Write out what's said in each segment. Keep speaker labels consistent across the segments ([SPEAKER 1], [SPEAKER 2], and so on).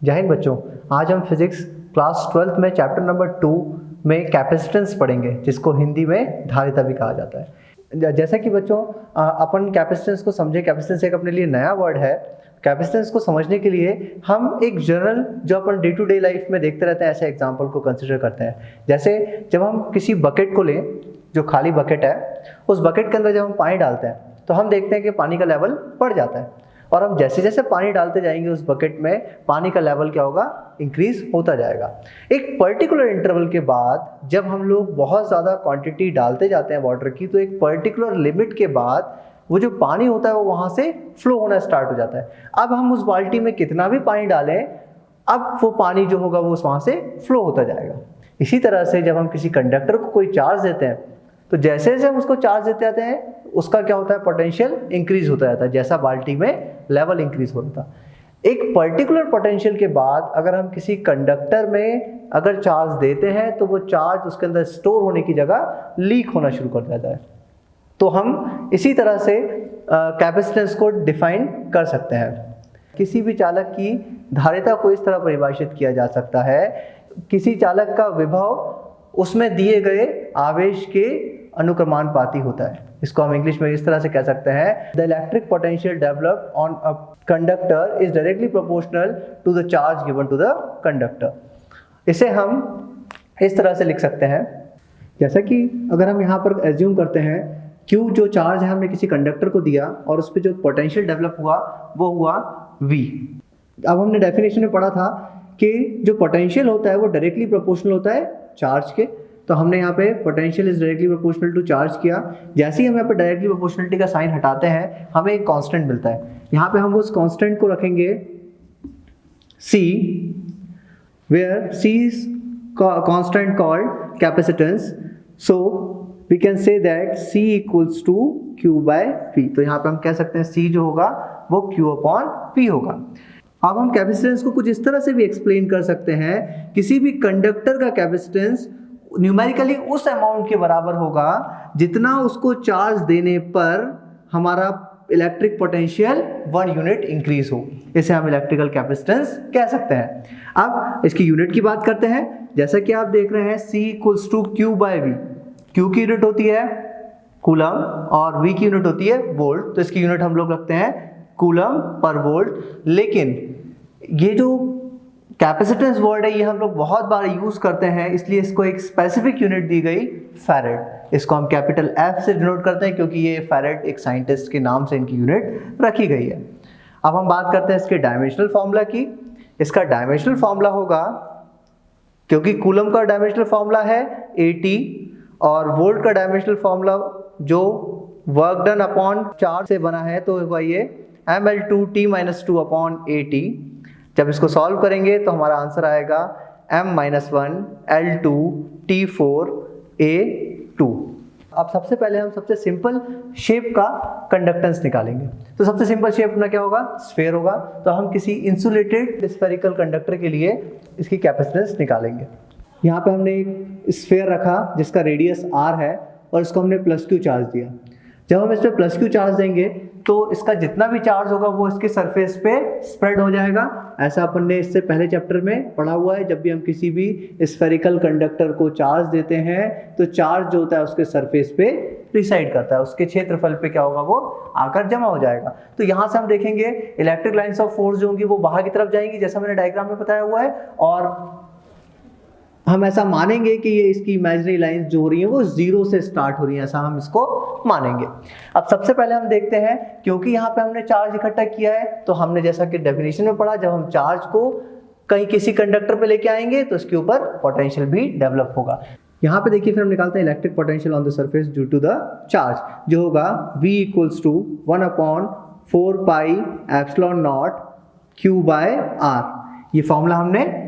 [SPEAKER 1] जय हिंद बच्चों, आज हम फिजिक्स क्लास 12th में चैप्टर नंबर 2 में कैपेसिटेंस पढ़ेंगे, जिसको हिंदी में धारिता भी कहा जाता है। जैसा कि बच्चों अपन कैपेसिटेंस को समझे, कैपेसिटेंस एक अपने लिए नया वर्ड है। कैपेसिटेंस को समझने के लिए हम एक जनरल जो अपन डे टू डे लाइफ में देखते रहते हैं ऐसे एग्जाम्पल को कंसिडर करते हैं। जैसे जब हम किसी बकेट को लें, जो खाली बकेट है, उस बकेट के अंदर जब हम पानी डालते हैं तो हम देखते हैं कि पानी का लेवल बढ़ जाता है, और हम जैसे जैसे पानी डालते जाएंगे उस बकेट में पानी का लेवल क्या होगा, इंक्रीज होता जाएगा। एक पर्टिकुलर इंटरवल के बाद जब हम लोग बहुत ज़्यादा क्वांटिटी डालते जाते हैं वाटर की, तो एक पर्टिकुलर लिमिट के बाद वो जो पानी होता है वो वहाँ से फ्लो होना स्टार्ट हो जाता है। अब हम उस बाल्टी में कितना भी पानी डालें, अब वो पानी जो होगा वो वहाँ से फ्लो होता जाएगा। इसी तरह से जब हम किसी कंडक्टर को कोई चार्ज देते हैं, तो जैसे जैसे हम उसको चार्ज देते जाते हैं उसका क्या होता है, पोटेंशियल इंक्रीज होता जाता है, जैसा बाल्टी में लेवल इंक्रीज हो रहा था। एक पर्टिकुलर पोटेंशियल के बाद अगर हम किसी कंडक्टर में अगर चार्ज देते हैं तो वो चार्ज उसके अंदर स्टोर होने की जगह लीक होना शुरू कर देता है। तो हम इसी तरह से कैपेसिटेंस को डिफाइन कर सकते हैं। किसी भी चालक की धारिता को इस तरह परिभाषित किया जा सकता है, किसी चालक का विभव उसमें दिए गए आवेश के अनुक्रमानुपाती होता है। इसको हम इंग्लिश में इस तरह से कह सकते हैं, the electric potential developed on a conductor is directly proportional to the charge given to the conductor. इसे हम इस तरह से लिख सकते हैं, जैसा कि अगर हम यहाँ पर एज्यूम करते हैं Q जो चार्ज है हमने किसी कंडक्टर को दिया और उस पर जो पोटेंशियल डेवलप हुआ वो हुआ V। अब हमने डेफिनेशन में पढ़ा था कि जो पोटेंशियल होता है वो डायरेक्टली प्रोपोर्शनल होता है चार्ज के, तो हमने यहाँ पे potential is directly proportional to charge किया। जैसे ही हम यहाँ पे डायरेक्टली प्रोपोर्शनलिटी का साइन हटाते हैं हमें एक कांस्टेंट मिलता है। यहाँ पे हम उस कांस्टेंट को रखेंगे C, where C is constant called capacitance, so we can say that C equals to Q by P। तो यहाँ पे हम कह सकते हैं C जो होगा वो Q upon P होगा। अब हम कैपेसिटेंस को कुछ इस तरह से भी एक्सप्लेन कर सकते हैं, किसी भी कंडक्टर का कैपेसिटेंस न्यूमेरिकली उस अमाउंट के बराबर होगा जितना उसको चार्ज देने पर हमारा इलेक्ट्रिक पोटेंशियल 1 यूनिट इंक्रीज हो। इसे हम इलेक्ट्रिकल कैपेसिटेंस कह सकते हैं। अब इसकी यूनिट की बात करते हैं। जैसा कि आप देख रहे हैं C equals to Q by V। Q की यूनिट होती है कूलम और V की यूनिट होती है वोल्ट, तो इसकी यूनिट हम लोग रखते हैं कूलम पर वोल्ट। लेकिन ये जो कैपेसिटेंस वर्ड है ये हम लोग बहुत बार यूज करते हैं, इसलिए इसको एक स्पेसिफिक यूनिट दी गई फैरेड। इसको हम कैपिटल F से डिनोट करते हैं क्योंकि ये फैरेड एक साइंटिस्ट के नाम से इनकी यूनिट रखी गई है। अब हम बात करते हैं इसके डायमेंशनल फार्मूला की। इसका डायमेंशनल फार्मूला होगा, क्योंकि कूलम का डायमेंशनल फार्मूला है AT और वोल्ट का डायमेंशनल फार्मूला जो वर्क डन अपॉन चार्ज से बना है तो होगा ये mL2T-2 अपॉन AT। जब इसको सॉल्व करेंगे तो हमारा आंसर आएगा M-1L2T4A2। अब सबसे पहले हम सबसे सिंपल शेप का कंडक्टेंस निकालेंगे। तो सबसे सिंपल शेप अपना क्या होगा, स्फीयर होगा। तो हम किसी इंसुलेटेड स्फेरिकल कंडक्टर के लिए इसकी कैपेसिटेंस निकालेंगे। यहाँ पे हमने एक स्फीयर रखा जिसका रेडियस R है और इसको हमने +Q चार्ज दिया। जब हम इस पर +Q चार्ज देंगे तो इसका जितना भी चार्ज होगा वो इसके सरफेस पे स्प्रेड हो जाएगा। ऐसा अपन ने इससे पहले चैप्टर में पढ़ा हुआ है। जब भी हम किसी भी स्फेरिकल कंडक्टर को चार्ज देते हैं तो चार्ज जो होता है उसके सरफेस पे रिसाइड करता है, उसके क्षेत्रफल पे क्या होगा, वो आकर जमा हो जाएगा। तो यहाँ से हम देखेंगे इलेक्ट्रिक लाइन्स ऑफ फोर्स जो होंगी वो बाहर की तरफ जाएंगी, जैसा मैंने डायग्राम में बताया हुआ है, और हम ऐसा मानेंगे कि ये इसकी इमेजिनरी लाइंस जो हो रही हैं वो 0 से स्टार्ट हो रही हैं, ऐसा हम इसको मानेंगे। अब सबसे पहले हम देखते हैं, क्योंकि यहाँ पे हमने चार्ज इकट्ठा किया है तो हमने जैसा कि डेफिनेशन में पढ़ा, जब हम चार्ज को कहीं किसी कंडक्टर पे लेके आएंगे तो इसके ऊपर पोटेंशियल भी डेवलप होगा। यहाँ पे देखिए फिर हम निकालते हैं electric potential on the surface due to the charge, जो होगा V equals to 1/4πε0 Q by R। ये फॉर्मूला हमने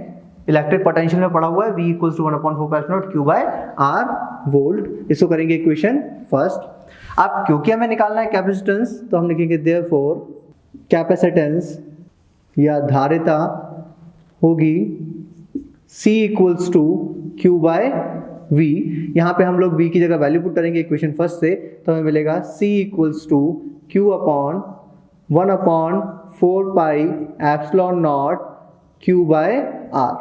[SPEAKER 1] इलेक्ट्रिक पोटेंशियल में पढ़ा हुआ है, V equals to 1/4πε0 Q by R volt. इसको करेंगे इक्वेशन फर्स्ट। अब क्योंकि हमें निकालना है कैपेसिटेंस तो हम लिखेंगे देयरफॉर कैपेसिटेंस या धारिता होगी C equals to Q by V। यहाँ पे हम लोग V की जगह वैल्यू पुट करेंगे इक्वेशन फर्स्ट से, तो हमें मिलेगा C equals to Q upon 1/4πε0 Q by R।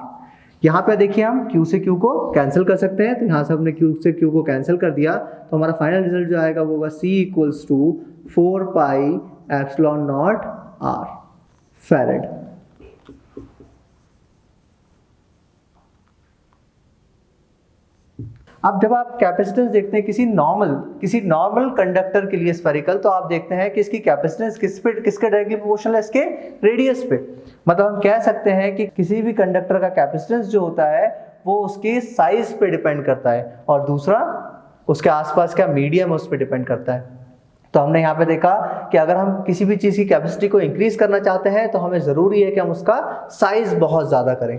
[SPEAKER 1] यहाँ पे देखिए हम Q से Q को कैंसिल कर सकते हैं, तो यहाँ से हमने Q से Q को कैंसिल कर दिया, तो हमारा फाइनल रिजल्ट जो आएगा वो होगा C equals to 4 pi epsilon naught R farad. अब जब आप कैपेसिटेंस देखते हैं किसी नॉर्मल कंडक्टर के लिए स्फेरिकल, तो आप देखते हैं कि इसकी कैपेसिटेंस किसके डायरेक्टली प्रोपोर्शनल है, इसके रेडियस पे। मतलब हम कह सकते हैं कि किसी भी कंडक्टर का कैपेसिटेंस जो होता है वो उसके साइज पे डिपेंड करता है, और दूसरा उसके आसपास का मीडियम उस पर डिपेंड करता है। तो हमने यहाँ पे देखा कि अगर हम किसी भी चीज़ की कैपेसिटी को इंक्रीज करना चाहते हैं तो हमें ज़रूरी है कि हम उसका साइज बहुत ज़्यादा करें।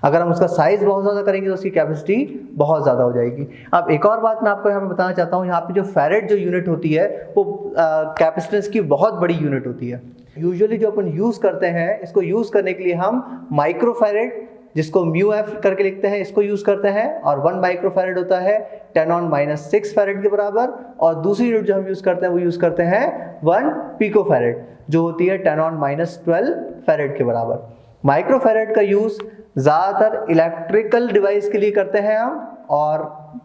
[SPEAKER 1] अगर हम उसका साइज बहुत ज़्यादा करेंगे तो उसकी कैपेसिटी बहुत ज़्यादा हो जाएगी। अब एक और बात मैं आपको यहाँ पे बताना चाहता हूँ, यहाँ पे जो फैरेड जो यूनिट होती है वो कैपेसिटेंस की बहुत बड़ी यूनिट होती है। यूजुअली जो अपन यूज़ करते हैं, इसको यूज़ करने के लिए हम माइक्रोफैरेड, जिसको म्यू एफ करके लिखते हैं, इसको यूज़ करते हैं, और 1 माइक्रोफैरेड होता है 10⁻⁻6 फैरेड के बराबर, और दूसरी यूनिट जो हम यूज़ करते हैं वो यूज़ करते हैं 1 पिकोफैरेड, जो होती है 10⁻12 फैरेड के बराबर। माइक्रोफैरेड का यूज़ ज़्यादातर इलेक्ट्रिकल डिवाइस के लिए करते हैं हम, और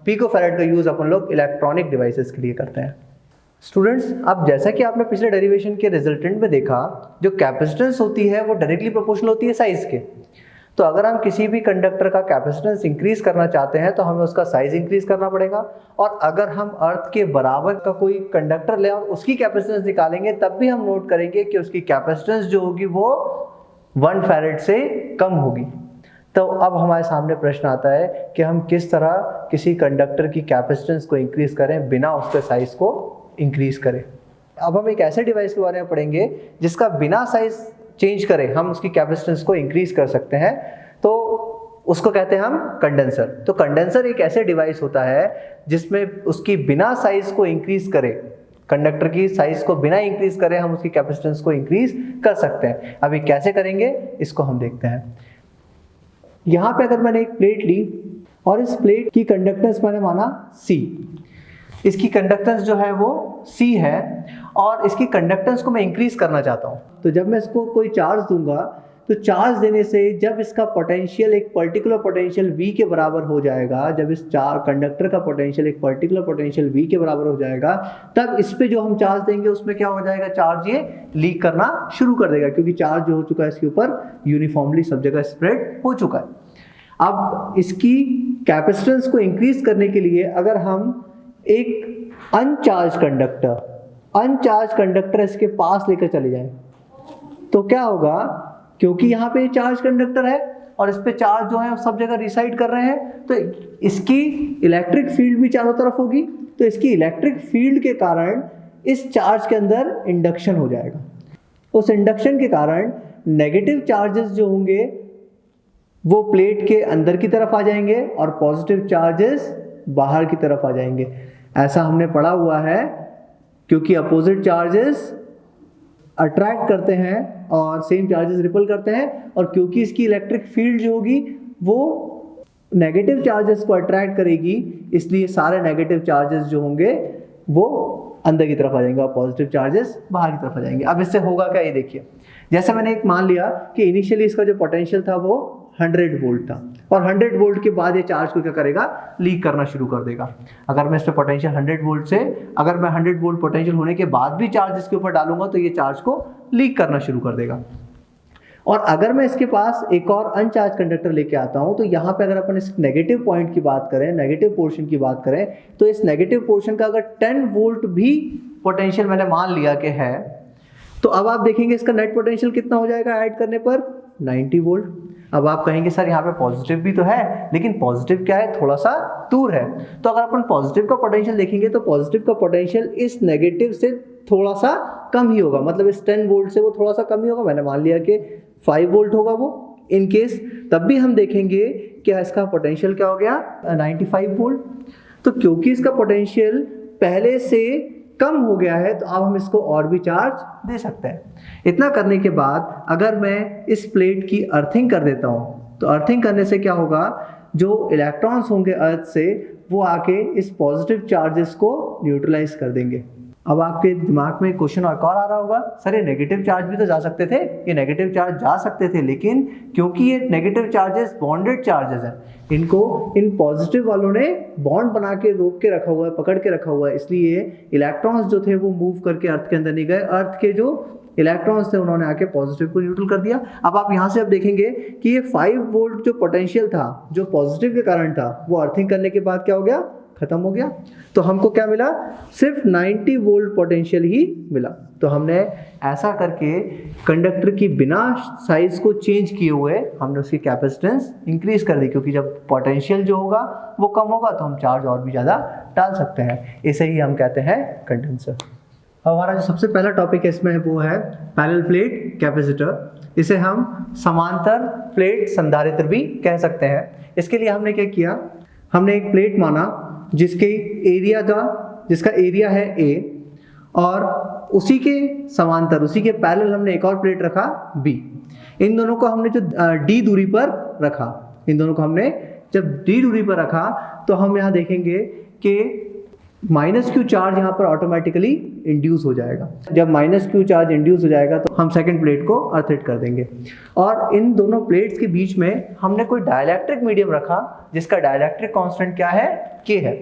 [SPEAKER 1] पिकोफैरेड का यूज़ अपन लोग इलेक्ट्रॉनिक डिवाइसेस के लिए करते हैं। स्टूडेंट्स, अब जैसा कि आपने पिछले डेरिवेशन के रिजल्टेंट में देखा, जो कैपेसिटेंस होती है वो डायरेक्टली प्रोपोर्शनल होती है साइज के। तो अगर हम किसी भी कंडक्टर का कैपेसिटेंस इंक्रीज करना चाहते हैं तो हमें उसका साइज इंक्रीज करना पड़ेगा, और अगर हम अर्थ के बराबर का कोई कंडक्टर लें और उसकी कैपेसिटेंस निकालेंगे तब भी हम नोट करेंगे कि उसकी कैपेसिटेंस जो होगी वो 1 फैरेड से कम होगी। तो अब हमारे सामने प्रश्न आता है कि हम किस तरह किसी कंडक्टर की कैपेसिटेंस को इंक्रीज करें बिना उसके साइज को इंक्रीज करें। अब हम एक ऐसे डिवाइस के बारे में पढ़ेंगे जिसका बिना साइज चेंज करें हम उसकी कैपेसिटेंस को इंक्रीज कर सकते हैं, तो उसको कहते हैं हम कंडेंसर। तो कंडेंसर एक ऐसे डिवाइस होता है जिसमें उसकी बिना साइज को इंक्रीज करे, कंडक्टर की साइज को बिना इंक्रीज करे हम उसकी कैपेसिटेंस को इंक्रीज कर सकते हैं। अभी कैसे करेंगे इसको हम देखते हैं। यहाँ पे अगर मैंने एक प्लेट ली और इस प्लेट की कंडक्टेंस मैंने माना C, इसकी कंडक्टेंस जो है वो C है, और इसकी कंडक्टेंस को मैं इंक्रीज करना चाहता हूँ। तो जब मैं इसको कोई चार्ज दूंगा तो चार्ज देने से जब इसका पोटेंशियल एक पर्टिकुलर पोटेंशियल V के बराबर हो जाएगा, जब इस कंडक्टर का पोटेंशियल एक पर्टिकुलर पोटेंशियल V के बराबर हो जाएगा, तब इस पे जो हम चार्ज देंगे उसमें क्या हो जाएगा, चार्ज ये लीक करना शुरू कर देगा, क्योंकि चार्ज जो हो चुका है इसके ऊपर यूनिफॉर्मली सब जगह स्प्रेड हो चुका है। अब इसकी कैपेसिटेंस को इंक्रीज करने के लिए अगर हम एक अनचार्ज कंडक्टर इसके पास लेकर चले जाएं तो क्या होगा, क्योंकि यहाँ पे चार्ज कंडक्टर है और इस पे चार्ज जो है सब जगह रिसाइड कर रहे हैं, तो इसकी इलेक्ट्रिक फील्ड भी चारों तरफ होगी। तो इसकी इलेक्ट्रिक फील्ड के कारण इस चार्ज के अंदर इंडक्शन हो जाएगा। उस इंडक्शन के कारण नेगेटिव चार्जेस जो होंगे वो प्लेट के अंदर की तरफ आ जाएंगे और पॉजिटिव चार्जेस बाहर की तरफ आ जाएंगे। ऐसा हमने पढ़ा हुआ है, क्योंकि अपोजिट चार्जेस अट्रैक्ट करते हैं और सेम चार्जेस रिपल करते हैं, और क्योंकि इसकी इलेक्ट्रिक फील्ड जो होगी वो नेगेटिव चार्जेस को अट्रैक्ट करेगी, इसलिए सारे नेगेटिव चार्जेस जो होंगे वो अंदर की तरफ आ जाएंगे और पॉजिटिव चार्जेस बाहर की तरफ आ जाएंगे। अब इससे होगा क्या, ये देखिए, जैसे मैंने एक मान लिया कि इनिशियली इसका जो पोटेंशियल था वो 100 वोल्ट था, और 100 वोल्ट के बाद ये चार्ज को क्या करेगा, लीक करना शुरू कर देगा। अगर मैं इस पे पोटेंशियल 100 वोल्ट से, अगर मैं 100 वोल्ट पोटेंशियल होने के बाद भी चार्ज इसके ऊपर डालूंगा तो ये चार्ज को लीक करना शुरू कर देगा। और अगर मैं इसके पास एक और अनचार्ज कंडक्टर लेके आता हूं, तो यहाँ पे अगर अपन इस नेगेटिव पॉइंट की बात करें, नेगेटिव पोर्शन की बात करें, तो इस नेगेटिव पोर्शन का अगर 10 वोल्ट भी पोटेंशियल मैंने मान लिया कि है, तो अब आप देखेंगे इसका नेट पोटेंशियल कितना हो जाएगा ऐड करने पर, 90 वोल्ट। अब आप कहेंगे सर यहाँ पे पॉजिटिव भी तो है, लेकिन पॉजिटिव क्या है, थोड़ा सा दूर है। तो अगर अपन पॉजिटिव का पोटेंशियल देखेंगे तो पॉजिटिव का पोटेंशियल इस नेगेटिव से थोड़ा सा कम ही होगा, मतलब इस 10 वोल्ट से वो थोड़ा सा कम ही होगा। मैंने मान लिया कि 5 वोल्ट होगा वो इन केस, तब भी हम देखेंगे कि इसका पोटेंशियल क्या हो गया, 95 वोल्ट। तो क्योंकि इसका पोटेंशियल पहले से कम हो गया है तो अब हम इसको और भी चार्ज दे सकते हैं। इतना करने के बाद अगर मैं इस प्लेट की अर्थिंग कर देता हूँ, तो अर्थिंग करने से क्या होगा, जो इलेक्ट्रॉन्स होंगे अर्थ से वो आके इस पॉजिटिव चार्जेस को न्यूट्रलाइज कर देंगे। अब आपके दिमाग में क्वेश्चन और आ रहा होगा, सर ये नेगेटिव चार्ज भी तो जा सकते थे, ये नेगेटिव चार्ज जा सकते थे, लेकिन क्योंकि ये नेगेटिव चार्जेस बॉन्डेड चार्जेस हैं, इनको इन पॉजिटिव वालों ने बॉन्ड बना के रोक के रखा हुआ है, पकड़ के रखा हुआ है, इसलिए इलेक्ट्रॉन्स जो थे वो मूव करके अर्थ के अंदर नहीं गए, अर्थ के जो इलेक्ट्रॉन्स थे उन्होंने आके पॉजिटिव को न्यूट्रल कर दिया। अब आप यहाँ से अब देखेंगे कि ये 5 वोल्ट जो पोटेंशियल था, जो पॉजिटिव के कारण था, वो अर्थिंग करने के बाद क्या हो गया, खत्म हो गया। तो हमको क्या मिला, सिर्फ 90 वोल्ट पोटेंशियल ही मिला। तो हमने ऐसा करके कंडक्टर की बिना साइज को चेंज किए हुए हमने उसकी कैपेसिटेंस इंक्रीज कर दी, क्योंकि जब पोटेंशियल जो होगा वो कम होगा तो हम चार्ज और भी ज़्यादा डाल सकते हैं। इसे ही हम कहते हैं कंडेंसर। हमारा जो सबसे पहला टॉपिक है इसमें वो है पैरेलल प्लेट कैपेसिटर। इसे हम समांतर प्लेट संधारित्र भी कह सकते हैं। इसके लिए हमने क्या किया, हमने एक प्लेट माना जिसका एरिया है A, और उसी के समांतर, उसी के पैरेलल हमने एक और प्लेट रखा B। इन दोनों को हमने जो D दूरी पर रखा, इन दोनों को हमने जब D दूरी पर रखा तो हम यहाँ देखेंगे कि -Q चार्ज यहाँ पर ऑटोमेटिकली इंड्यूस हो जाएगा। जब -Q चार्ज इंड्यूस हो जाएगा तो हम सेकंड प्लेट को अर्थ हिट कर देंगे, और इन दोनों प्लेट्स के बीच में हमने कोई डाइलेक्ट्रिक मीडियम रखा जिसका डाइलेक्ट्रिक कांस्टेंट क्या है, K है।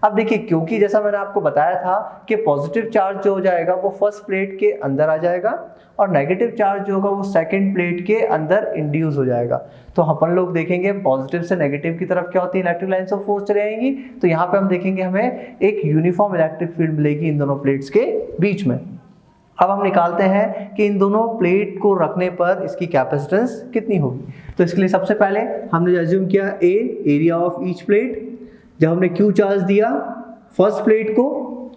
[SPEAKER 1] अब देखिए, क्योंकि जैसा मैंने आपको बताया था कि पॉजिटिव चार्ज जो हो जाएगा वो फर्स्ट प्लेट के अंदर आ जाएगा, और नेगेटिव चार्ज जो होगा वो सेकंड प्लेट के अंदर इंड्यूस हो जाएगा। तो अपन लोग देखेंगे पॉजिटिव से नेगेटिव की तरफ क्या होती है, इलेक्ट्रिक लाइन्स ऑफ फोर्स चले आएंगी। तो यहाँ पे हम देखेंगे हमें एक यूनिफॉर्म इलेक्ट्रिक फील्ड मिलेगी इन दोनों प्लेट्स के बीच में। अब हम निकालते हैं कि इन दोनों प्लेट को रखने पर इसकी कैपेसिटेंस कितनी होगी। तो इसके लिए सबसे पहले हमने अज्यूम किया A, area of each plate. जब हमने Q चार्ज दिया फर्स्ट प्लेट को,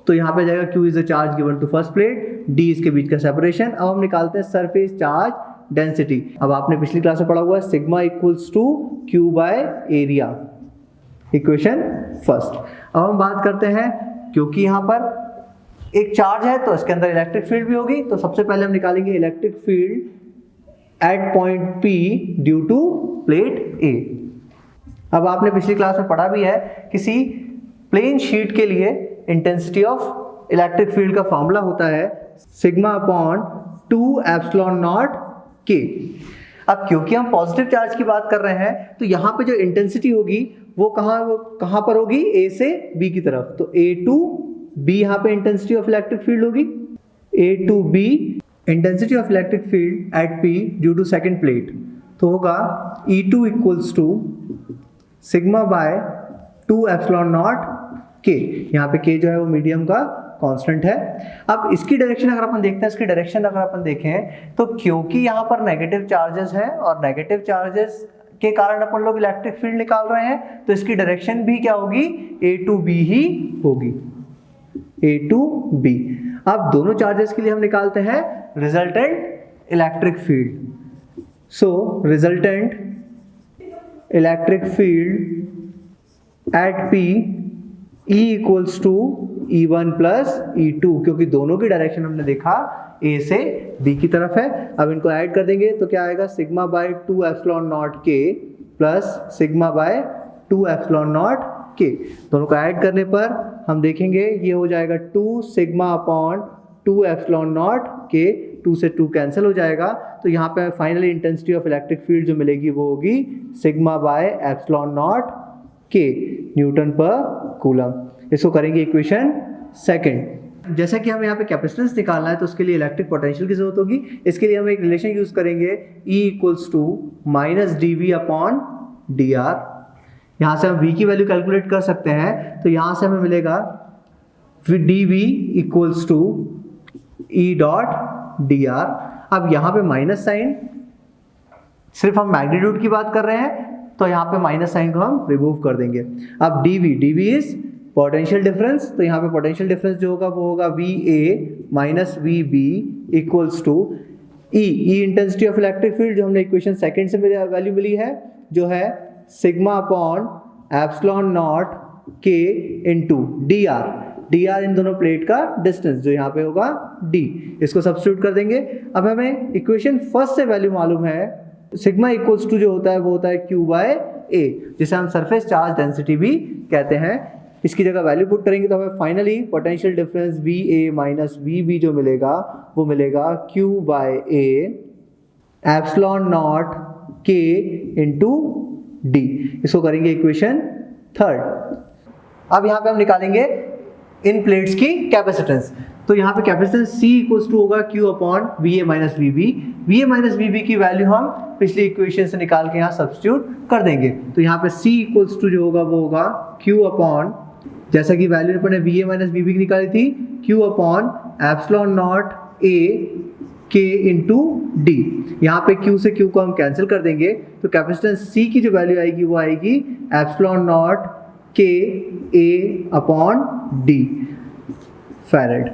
[SPEAKER 1] तो यहाँ पे जाएगा Q is the charge given to first plate, D इसके बीच का सेपरेशन। अब हम निकालते हैं सरफेस चार्ज डेंसिटी। अब आपने पिछली क्लास में पढ़ा हुआ है sigma equals to Q by area, equation first. अब हम बात करते हैं, क्योंकि यहाँ पर एक चार्ज है तो इसके अंदर इलेक्ट्रिक फील्ड भी होगी, तो सबसे पहले हम निकालेंगे electric field at point P due to plate A। अब आपने पिछली क्लास में पढ़ा भी है, किसी प्लेन शीट के लिए इंटेंसिटी ऑफ इलेक्ट्रिक फील्ड का फॉर्मूला होता है sigma upon 2 epsilon naught K। अब क्योंकि हम पॉजिटिव चार्ज की बात कर रहे हैं तो यहाँ पे जो इंटेंसिटी होगी वो कहाँ पर होगी, A से B की तरफ। तो A टू B यहाँ पे इंटेंसिटी ऑफ इलेक्ट्रिक फील्ड होगी, A to B intensity of electric field at P due to second plate, तो होगा E2 equals to sigma by 2 epsilon naught K। यहाँ पे K जो है वो मीडियम का कांस्टेंट है। अब इसकी डायरेक्शन अगर अपन देखते हैं, इसकी डायरेक्शन अगर अपन देखें तो क्योंकि यहाँ पर नेगेटिव चार्जेस हैं और नेगेटिव चार्जेस के कारण अपन लोग इलेक्ट्रिक फील्ड निकाल रहे हैं, तो इसकी डायरेक्शन भी क्या होगी, A टू B ही होगी, A टू B। अब दोनों चार्जेस के लिए हम निकालते हैं resultant electric field. So resultant electric field at P E equals to E1 plus E2, क्योंकि दोनों की डायरेक्शन हमने देखा A से B की तरफ है। अब इनको ऐड कर देंगे तो क्या आएगा, sigma by 2 epsilon naught K plus sigma by 2 epsilon naught K। दोनों को ऐड करने पर हम देखेंगे ये हो जाएगा 2 sigma upon 2 epsilon naught K, 2 से 2 कैंसिल हो जाएगा। तो यहाँ पे finally intensity of electric field जो मिलेगी वो होगी sigma by epsilon naught K Newton पर कूलम। इसको करेंगे इक्वेशन सेकंड। जैसे कि हमें यहाँ पे कैपेसिटेंस निकालना है तो उसके लिए इलेक्ट्रिक पोटेंशियल की जरूरत होगी। इसके लिए हम एक रिलेशन यूज करेंगे E equals to minus dV upon dr। यहाँ से हम V की वैल्यू कैलकुलेट कर सकते हैं, तो यहाँ से हमें मिलेगा dV equals to E dot dr। अब यहाँ पे माइनस साइन, सिर्फ हम मैग्नीट्यूड की बात कर रहे हैं तो यहाँ पे माइनस साइन को हम रिमूव कर देंगे। अब dV इज पोटेंशियल डिफरेंस, तो यहाँ पे पोटेंशियल डिफरेंस जो होगा वो होगा VA minus VB equals to E intensity of electric field जो हमने इक्वेशन सेकंड से वैल्यू मिली है, जो है sigma upon epsilon naught K into dr इन दोनों प्लेट का डिस्टेंस जो यहाँ पे होगा D। इसको सब्स्टिट्यूट कर देंगे। अब हमें इक्वेशन फर्स्ट से वैल्यू मालूम है, सिग्मा इक्वल्स टू जो होता है वो होता है Q बाय A, जिसे हम सरफेस चार्ज डेंसिटी भी कहते हैं। इसकी जगह वैल्यू पुट करेंगे तो हमें finally potential difference VA minus VB जो मिलेगा वो मिलेगा Q by A epsilon naught K into D। इसको करेंगे इक्वेशन थर्ड। अब यहाँ पे हम निकालेंगे इन प्लेट्स की कैपेसिटेंस। तो यहाँ पे कैपेसिटेंस C इक्वल्स टू होगा Q upon VA minus VB। VA minus VB की वैल्यू हम पिछली इक्वेशन से निकाल के यहाँ सब्स्टिट्यूट कर देंगे। तो यहाँ पे C इक्वल्स टू जो होगा वो होगा Q अपॉन, जैसा कि वैल्यू अपने VA माइनस VB की निकाली थी, Q upon epsilon not A K into D। यहाँ पे Q से Q को हम कैंसिल कर देंगे तो कैपेसिटेंस C की जो वैल्यू आएगी वो आएगी epsilon naught K A upon D farad.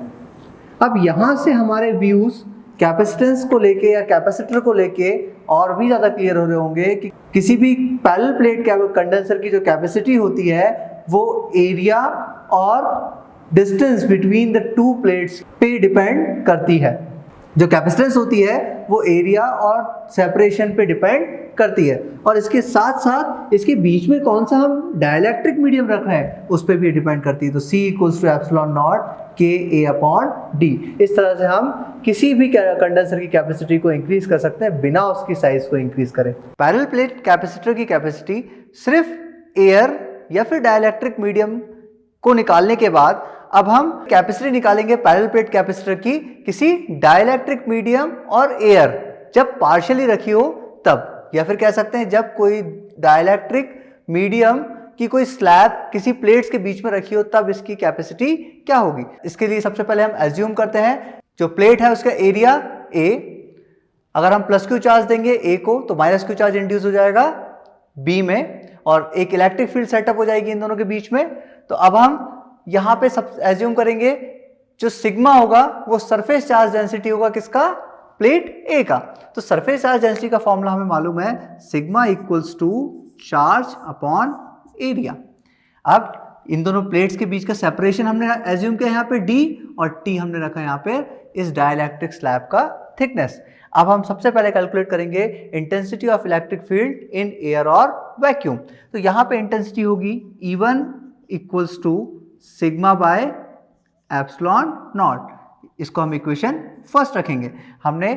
[SPEAKER 1] अब यहाँ से हमारे व्यूज कैपेसिटेंस को लेके या कैपेसिटर को लेके और भी ज़्यादा क्लियर हो रहे होंगे कि किसी भी पैरेलल प्लेट कंडेंसर की जो कैपेसिटी होती है वो एरिया और distance between the two plates पे डिपेंड करती है। जो कैपेसिटेंस होती है वो एरिया और सेपरेशन पे डिपेंड करती है, और इसके साथ साथ इसके बीच में कौन सा हम डाइलेक्ट्रिक मीडियम रख रहे हैं उस पर भी डिपेंड करती है। तो C equals to epsilon naught K A upon D। इस तरह से हम किसी भी कंडेंसर की कैपेसिटी को इंक्रीज कर सकते हैं बिना उसकी साइज को इंक्रीज करें। पैरेलल प्लेट कैपेसिटर की कैपेसिटी सिर्फ एयर या फिर डाइलेक्ट्रिक मीडियम को निकालने के बाद अब हम कैपेसिटी निकालेंगे पैरेलल प्लेट कैपेसिटर की किसी डाइलेक्ट्रिक मीडियम और एयर जब पार्शियली रखी हो तब, या फिर कह सकते हैं जब कोई डाइलेक्ट्रिक मीडियम की कोई स्लैब किसी प्लेट्स के बीच में रखी हो तब इसकी कैपेसिटी क्या होगी। इसके लिए सबसे पहले हम एज्यूम करते हैं जो प्लेट है उसका एरिया A, अगर हम प्लस Q चार्ज देंगे A को तो माइनस Q चार्ज इंड्यूस हो जाएगा B में और एक इलेक्ट्रिक फील्ड सेटअप हो जाएगी इन दोनों के बीच में। तो अब हम यहाँ पे सब एज्यूम करेंगे जो सिग्मा होगा वो सरफेस चार्ज डेंसिटी होगा किसका, प्लेट A का। तो सरफेस चार्ज डेंसिटी का फॉर्मूला हमें मालूम है sigma equals to charge upon area. अब इन दोनों प्लेट्स के बीच का सेपरेशन हमने एज्यूम किया यहाँ पे D और T हमने रखा यहाँ पे इस डाइलेक्ट्रिक स्लैब का थिकनेस। अब हम सबसे पहले कैलकुलेट करेंगे intensity of electric field in air और वैक्यूम। तो यहाँ पे इंटेंसिटी होगी E1 equals to sigma by epsilon naught. इसको हम इक्वेशन फर्स्ट रखेंगे। हमने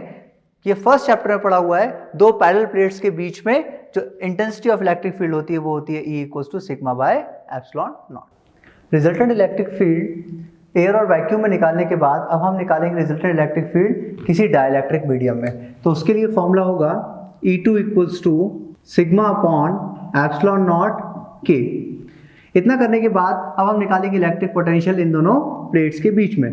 [SPEAKER 1] ये फर्स्ट चैप्टर में पढ़ा हुआ है, दो पैरेलल प्लेट्स के बीच में जो इंटेंसिटी ऑफ इलेक्ट्रिक फील्ड होती है वो होती है E equals to sigma by epsilon naught. Resultant electric field air और वैक्यूम में निकालने के बाद अब हम निकालेंगे रिजल्टेंट इलेक्ट्रिक फील्ड किसी डाइलेक्ट्रिक मीडियम में। तो उसके लिए फॉर्मूला होगा E2 equals to sigma upon epsilon naught K। इतना करने के बाद अब हम निकालेंगे इलेक्ट्रिक पोटेंशियल इन दोनों प्लेट्स के बीच में।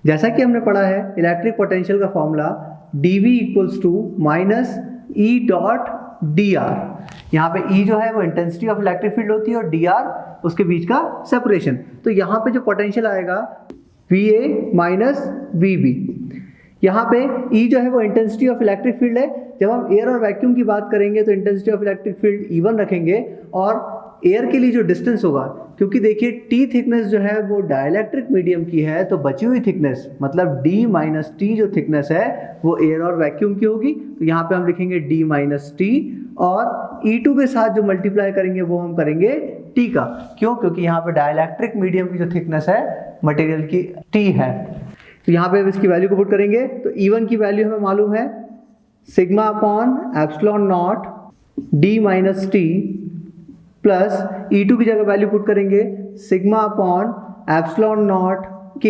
[SPEAKER 1] जैसा कि हमने पढ़ा है इलेक्ट्रिक पोटेंशियल का formula dV equals to minus E dot dr। यहाँ पे E जो है वो इंटेंसिटी ऑफ इलेक्ट्रिक फील्ड होती है और dr उसके बीच का सेपरेशन। तो यहाँ पे जो पोटेंशियल आएगा VA माइनस VB। यहाँ पे E जो है वो इंटेंसिटी ऑफ इलेक्ट्रिक फील्ड है। जब हम एयर और वैक्यूम की बात करेंगे तो intensity of electric field E1 रखेंगे और एयर के लिए जो डिस्टेंस होगा, क्योंकि देखिए T थिकनेस जो है वो डाइलेक्ट्रिक मीडियम की है तो बची हुई थिकनेस मतलब D माइनस T जो थिकनेस है वो एयर और वैक्यूम की होगी। तो यहाँ पे हम लिखेंगे D माइनस T और E2 के साथ जो मल्टीप्लाई करेंगे वो हम करेंगे T का। क्यों? क्योंकि यहाँ पे डाइलेक्ट्रिक मीडियम की जो थिकनेस है मटेरियल की T है। तो यहाँ पे इसकी वैल्यू को पुट करेंगे तो E1 की वैल्यू हमें मालूम है sigma upon epsilon naught D minus T plus E2 की जगह वैल्यू पुट करेंगे sigma upon epsilon naught K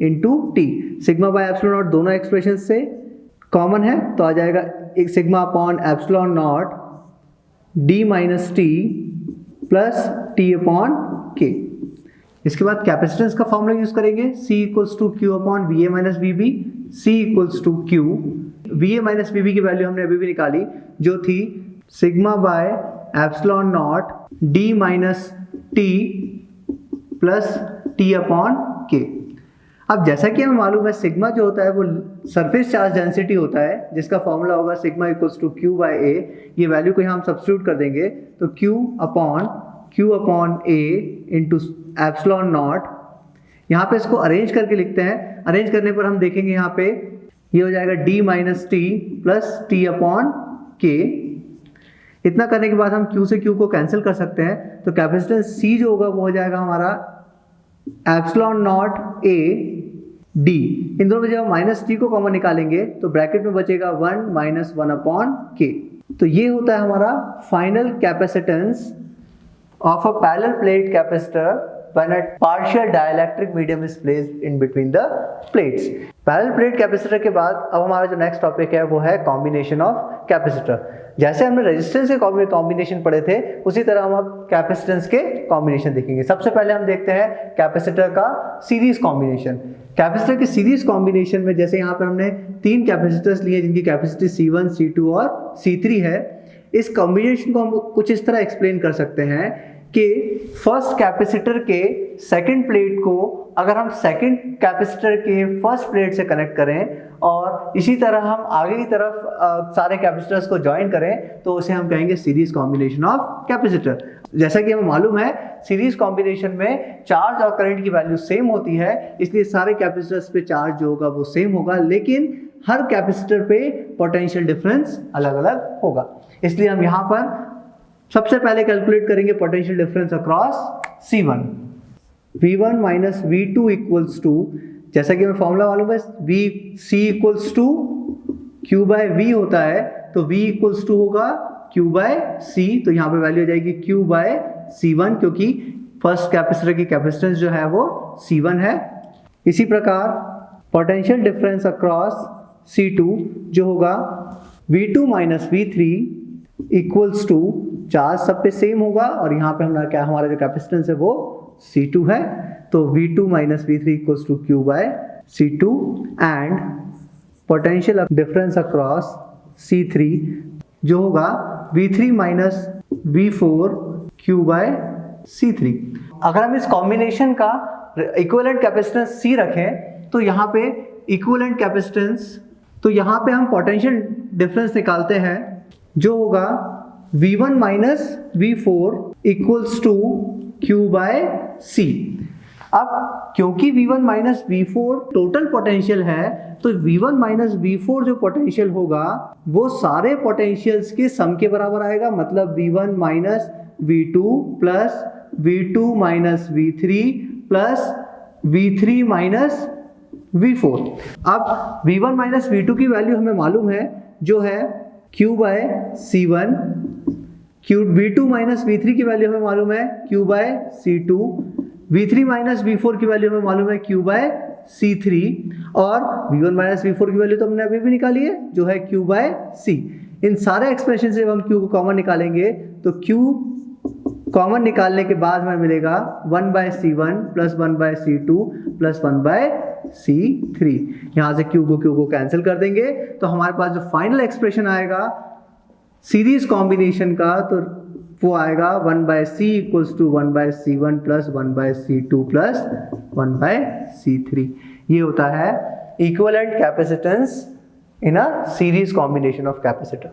[SPEAKER 1] into T। Sigma by epsilon naught दोनों एक्सप्रेशन से कॉमन है तो आ जाएगा एक sigma upon epsilon naught D minus T plus T upon K। इसके बाद कैपेसिटेंस का फॉर्मूला यूज करेंगे C equals to Q upon VA minus VB। C equals to Q, VA minus VB की वैल्यू हमने अभी भी निकाली जो थी sigma by epsilon naught D minus T plus T upon K। अब जैसा कि हमें मालूम है सिग्मा जो होता है वो सरफेस चार्ज डेंसिटी होता है जिसका फॉर्मूला होगा sigma equals to Q by A। ये वैल्यू को यहाँ हम सब्स्टिट्यूट कर देंगे तो Q upon A into epsilon naught. यहाँ पे इसको अरेंज करके लिखते हैं। अरेंज करने पर हम देखेंगे यहाँ पे ये हो जाएगा D minus T plus T upon K। इतना करने के बाद हम Q से Q को कैंसिल कर सकते हैं, तो कैपेसिटेंस C जो होगा वो हो जाएगा हमारा एप्सिलॉन नॉट A D। इन दोनों में जब हम माइनस T को कॉमन निकालेंगे तो ब्रैकेट में बचेगा 1 माइनस 1 अपॉन K। तो ये होता है हमारा final capacitance of a parallel plate capacitor when a partial dielectric medium is placed in between the plates। Parallel plate capacitor के बाद अब हमारा जो नेक्स्ट टॉपिक है वो है कॉम्बिनेशन ऑफ कैपेसिटर। जैसे हमने रेजिस्टेंस के कॉम्बिनेशन पढ़े थे उसी तरह हम अब कैपेसिटेंस के कॉम्बिनेशन देखेंगे। सबसे पहले हम देखते हैं कैपेसिटर का सीरीज कॉम्बिनेशन। कैपेसिटर के सीरीज कॉम्बिनेशन में जैसे यहाँ पर हमने 3 कैपेसिटर्स लिए जिनकी कैपेसिटी C1, C2 और C3 है। इस कॉम्बिनेशन को हम कुछ इस तरह एक्सप्लेन कर सकते हैं कि फर्स्ट कैपेसिटर के सेकंड प्लेट को अगर हम सेकंड कैपेसिटर के फर्स्ट प्लेट से कनेक्ट करें और इसी तरह हम आगे की तरफ सारे कैपेसिटर्स को ज्वाइन करें तो उसे हम कहेंगे सीरीज कॉम्बिनेशन ऑफ कैपेसिटर। जैसा कि हमें मालूम है सीरीज कॉम्बिनेशन में चार्ज और करंट की वैल्यू सेम होती है, इसलिए सारे कैपेसिटर्स पे चार्ज जो होगा वो सेम होगा, लेकिन हर कैपेसिटर पे पोटेंशियल डिफरेंस अलग अलग होगा। इसलिए हम यहाँ पर सबसे पहले कैलकुलेट करेंगे potential difference across C1। V1 minus V2 equals to, जैसा कि हमें फॉर्मूला मालूम है C equals to Q by V होता है, तो V इक्वल्स टू होगा Q बाय C। तो यहाँ पे वैल्यू हो जाएगी Q बाय C1 क्योंकि फर्स्ट कैपेसिटर की कैपेसिटेंस जो है वो C1 है। इसी प्रकार पोटेंशियल डिफरेंस अक्रॉस C2 जो होगा V2 minus V3 equals to, charge सब पे सेम होगा और यहाँ पे हमारा जो कैपेसिटेंस है वो C2 है, तो V2 minus V3 equals to Q by C2 and potential difference across C3 जो होगा V3 minus V4 Q bye C3। अगर हम इस कॉम्बिनेशन का इक्विवेलेंट कैपेसिटेंस C रखें तो यहाँ पे इक्विवेलेंट कैपेसिटेंस, तो यहाँ पे हम पोटेंशियल डिफरेंस निकालते हैं जो होगा V1 minus V4 equals to Q by C। अब क्योंकि V1 minus V4 total potential है तो V1 माइनस V4 जो पोटेंशियल होगा वो सारे पोटेंशियल्स के सम के बराबर आएगा, मतलब V1 minus V2 plus V2 minus V3 plus V3 minus V4। अब V1 माइनस V2 की वैल्यू हमें मालूम है जो है Q bye C1, V2 minus V3 की वैल्यू हमें मालूम है Q by C2, V3 minus V4 की वैल्यू हमें मालूम है Q बाय C3 और V1 माइनस V4 की वैल्यू तो हमने अभी भी निकाली है जो है Q बाय C। इन सारे एक्सप्रेशन से हम Q को कॉमन निकालेंगे तो Q कॉमन निकालने के बाद हमें मिलेगा 1 by C1 plus 1 by C2 plus 1 by C3। यहाँ से Q को कैंसिल कर देंगे तो हमारे पास जो फाइनल एक्सप्रेशन आएगा सीरीज कॉम्बिनेशन का तो वो आएगा 1 by C equals to 1 by C1 plus 1 by C2 plus 1 by C3। ये होता है equivalent capacitance in a series combination of capacitor.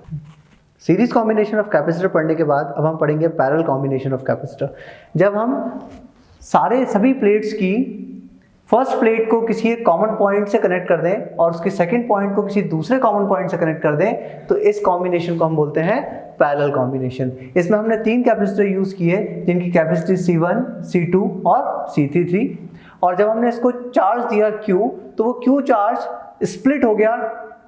[SPEAKER 1] Series combination of capacitor पढ़ने के बाद अब हम पढ़ेंगे पैरेलल कॉम्बिनेशन ऑफ कैपेसिटर। जब हम सभी प्लेट्स की फर्स्ट प्लेट को किसी एक कॉमन पॉइंट से कनेक्ट कर दें और उसके सेकंड पॉइंट को किसी दूसरे कॉमन पॉइंट से कनेक्ट कर दें तो इस कॉम्बिनेशन को हम बोलते हैं पैरेलल कॉम्बिनेशन। इसमें हमने 3 कैपेसिटर यूज किए जिनकी कैपेसिटी C1, C2 और C3 थी, और जब हमने इसको चार्ज दिया Q तो वो Q चार्ज स्प्लिट हो गया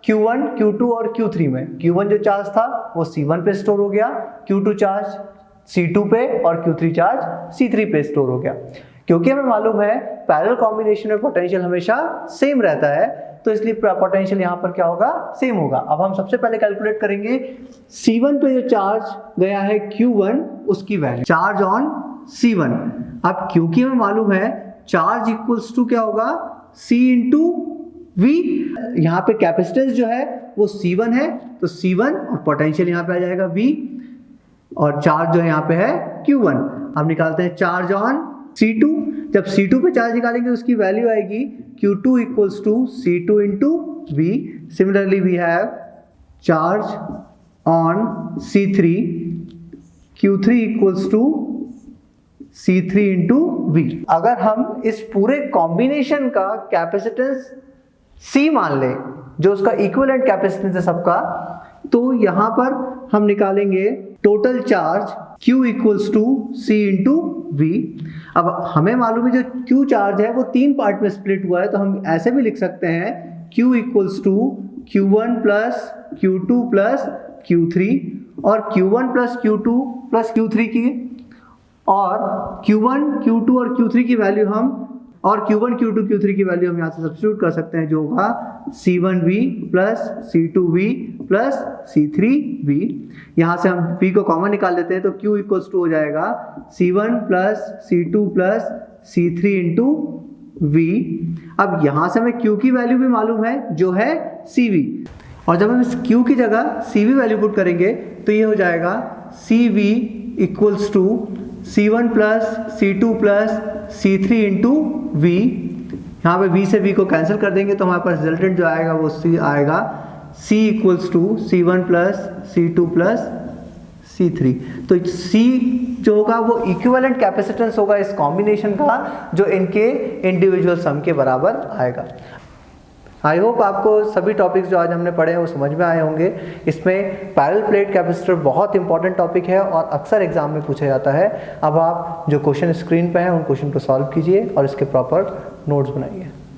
[SPEAKER 1] Q1, Q2 और Q3 में। Q1 जो चार्ज था वो C1 पे स्टोर हो गया, Q2 चार्ज C2 पे और Q3 चार्ज C3 पे स्टोर हो गया। क्योंकि हमें मालूम है पैरेलल कॉम्बिनेशन में पोटेंशियल हमेशा सेम रहता है तो इसलिए पोटेंशियल यहाँ पर क्या होगा, सेम होगा। अब हम सबसे पहले कैलकुलेट करेंगे C1 पे जो चार्ज गया है Q1 उसकी वैल्यू, चार्ज ऑन C1। अब क्योंकि हमें मालूम है चार्ज इक्वल्स टू क्या होगा, C इंटू V। यहाँ पे कैपेसिटेंस जो है वो C1 है तो C1 और पोटेंशियल यहाँ पे आ जाएगा V और चार्ज जो है यहाँ पे है Q1। अब निकालते हैं चार्ज ऑन C2। जब C2 पे चार्ज निकालेंगे उसकी वैल्यू आएगी Q2 equals to C2 into V। Similarly we have charge on C3, Q3 equals to C3 into V। अगर हम इस पूरे कॉम्बिनेशन का कैपेसिटेंस C मान लें जो उसका इक्विवेलेंट कैपेसिटेंस है सबका, तो यहाँ पर हम निकालेंगे total charge Q equals to C into V। अब हमें मालूम है जो Q चार्ज है वो 3 पार्ट में स्प्लिट हुआ है, तो हम ऐसे भी लिख सकते हैं Q equals to Q1 plus Q2 plus Q3, और Q1 plus Q2 plus Q3 की, और Q1 Q2 और Q3 की वैल्यू हम, और Q1 Q2 Q3 की वैल्यू हम यहाँ से सब्स्टिट्यूट कर सकते हैं, जो होगा C1V plus C2V plus C3V। यहाँ से हम V को कॉमन निकाल लेते हैं, तो Q इक्वल्स टू हो जाएगा C1 plus C2 plus C3 into V। अब यहाँ से हमें Q की वैल्यू भी मालूम है जो है CV, और जब हम इस Q की जगह CV वैल्यू पुट करेंगे तो ये हो जाएगा CV equals to C1 plus C2 plus C3 into V। यहाँ पे V से V को कैंसिल कर देंगे तो हमारे पास रिजल्टेंट जो आएगा वो C आएगा C equals to C1 plus C2 plus C3। तो C जो होगा वो इक्विवेलेंट कैपेसिटेंस होगा इस कॉम्बिनेशन का, जो इनके इंडिविजुअल सम के बराबर आएगा। आई होप आपको सभी टॉपिक्स जो आज हमने पढ़े हैं वो समझ में आए होंगे। इसमें पैरेलल प्लेट कैपेसिटर बहुत इंपॉर्टेंट टॉपिक है और अक्सर एग्जाम में पूछा जाता है। अब आप जो क्वेश्चन स्क्रीन पे हैं उन क्वेश्चन को सॉल्व कीजिए और इसके प्रॉपर नोट्स बनाइए।